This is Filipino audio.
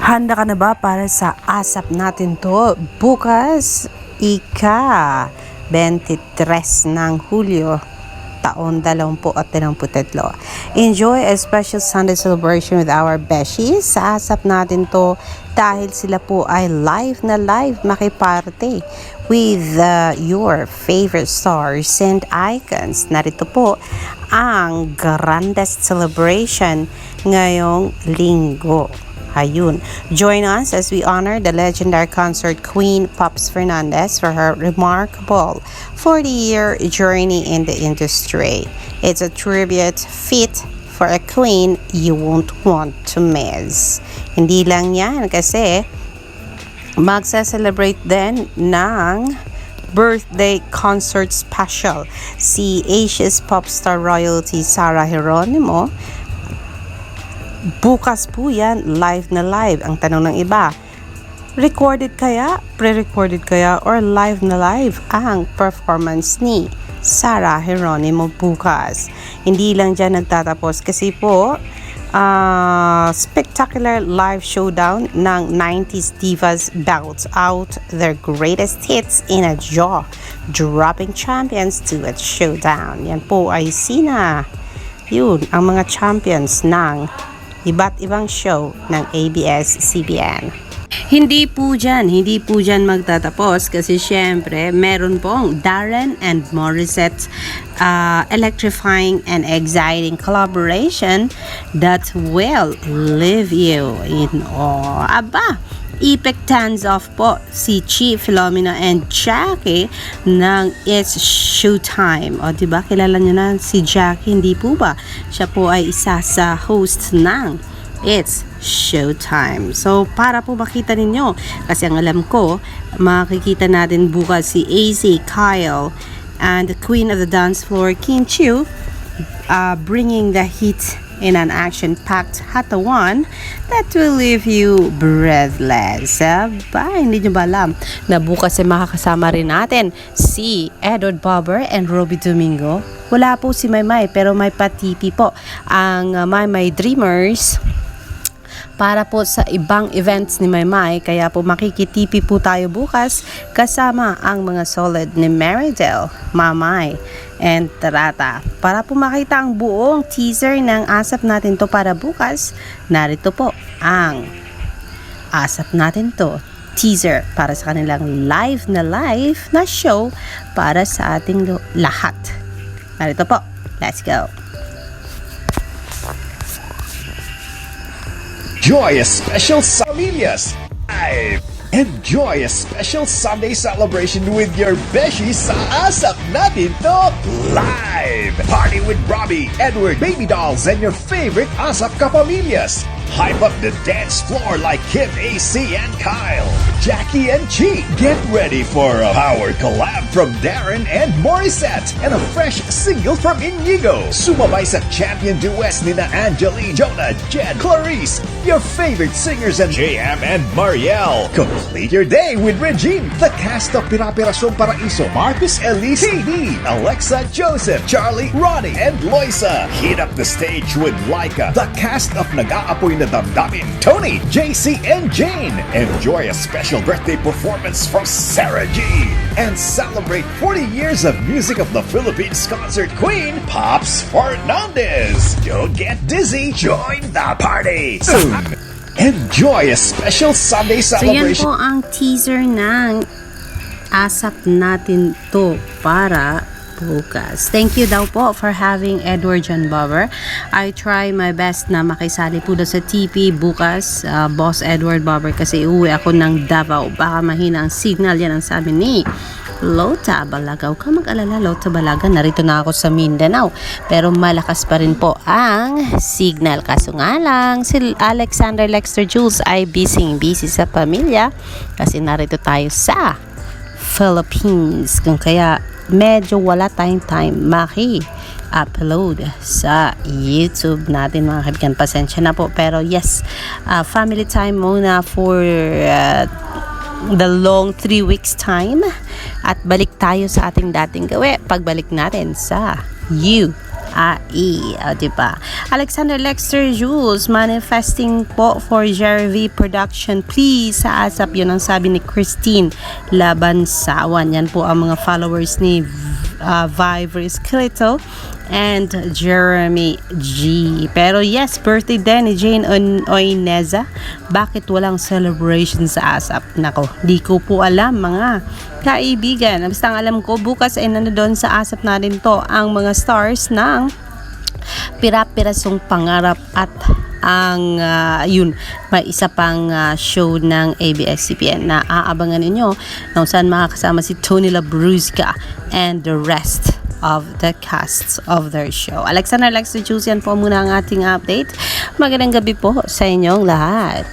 Handa ka na ba para sa asap natin to bukas? Ika-23 ng Hulyo, taon 2023. Enjoy a special Sunday celebration with our beshies. Sa asap natin to dahil sila po ay live na live makiparte with your favorite stars and icons. Narito po ang grandest celebration ngayong linggo. Ayun. Join us as we honor the legendary concert queen Pops Fernandez for her remarkable 40-year journey in the industry. It's a tribute fit for a queen you won't want to miss. Hindi lang yan kasi magsa-celebrate din ng birthday concert special si Asia's pop star royalty Sarah Geronimo. Bukas po yan, live na live. Ang tanong ng iba, recorded kaya, pre-recorded kaya, or live na live ang performance ni Sarah Geronimo bukas. Hindi lang dyan nagtatapos kasi po, spectacular live showdown ng 90s divas belts out their greatest hits in a jaw-dropping champions duet showdown. Yan po ay sina. Yun, ang mga champions ng iba't ibang show ng ABS-CBN. Hindi po dyan magtatapos kasi syempre meron pong Darren and Morissette electrifying and exciting collaboration that will leave you in awe. Aba, epic dance-off po si Chi Filomena and Jackie ng It's Showtime. O diba, kilala nyo na si Jackie, hindi po ba? Siya po ay isa sa host ng It's Showtime. So, para po makita ninyo, kasi ang alam ko, makikita natin bukas si AC, Kyle, and the queen of the dance floor, Kim Chiu, bringing the heat in an action-packed hatawan that will leave you breathless. Hindi nyo ba alam na bukas ay makakasama rin natin si Edward Bobber and Robbie Domingo? Wala po si Maymay pero may patipi po ang Maymay Dreamers para po sa ibang events ni Maymay. Kaya po makikitipi po tayo bukas kasama ang mga solid ni Meridel, Mamay, and Tarata. Para po makita ang buong teaser ng asap natin to para bukas, narito po ang asap natin to teaser para sa kanilang live na show para sa ating lahat. Narito po. Let's go. Enjoy a special Familias Live! Enjoy a special Sunday celebration with your beshies sa Asap Natin To Live! Party with Robbie, Edward, Baby Dolls, and your favorite Asap Kapamillas. Hype up the dance floor like Kim, AC, and Kyle. Jackie and Chi, get ready for a power collab from Darren and Morissette and a fresh single from Inigo. Sumabay sa champion duets nina Angeline, Jonah, Jed, Clarice, your favorite singers, and JM and Marielle. Complete your day with Regine, the cast of Pirapirasong Paraiso, Marcus Elise, TD, Alexa, Joseph, Charlie, Ronnie, and Loisa. Heat up the stage with Laika, the cast of Nag-aapoy na Damdamin, Tony, JC, and Jane. Enjoy a special birthday performance from Sarah G. And celebrate 40 years of music of the Philippines concert queen, Pops Fernandez. Don't get dizzy, join the party soon. Enjoy a special Sunday celebration. So yan po ang teaser ng asap natin to para bukas. Thank you daw po for having Edward John Bobber. I try my best na makisali po sa TP bukas, Boss Edward Bobber, kasi uuwi ako ng Davao. Baka mahina ang signal, yan ang sabi ni Lota Balaga. Huwag ka mag-alala, Lota Balaga. Narito na ako sa Mindanao. Pero malakas pa rin po ang signal. Kaso nga lang, si Alexander Lexter Jules ay busy sa pamilya kasi narito tayo sa Philippines. Kung kaya medyo wala tayong time maki-upload sa YouTube natin, mga kaibigan. Pasensya na po. Pero yes, family time muna for the long 3 weeks time. At balik tayo sa ating dating gawi pagbalik natin sa diba? Alexander Lexter Jules, manifesting po for Jerry V production. Please, sa ASAP, yun ang sabi ni Christine Labansawan. Yan po ang mga followers ni Vive Risclito and Jeremy G. Pero yes, birthday din ni Jane Oineza. Bakit walang celebration sa ASAP? Nako, di ko po alam mga kaibigan. Basta ang alam ko, bukas ay nandoon sa ASAP natin to ang mga stars ng Pira-Pirasong Pangarap at ang yun, may isa pang show ng ABS-CBN na aabangan ninyo kung saan makakasama si Tony Labrusca and the rest of the casts of their show. Alexander Lexter Jules, yan po muna ang ating update. Magandang gabi po sa inyong lahat.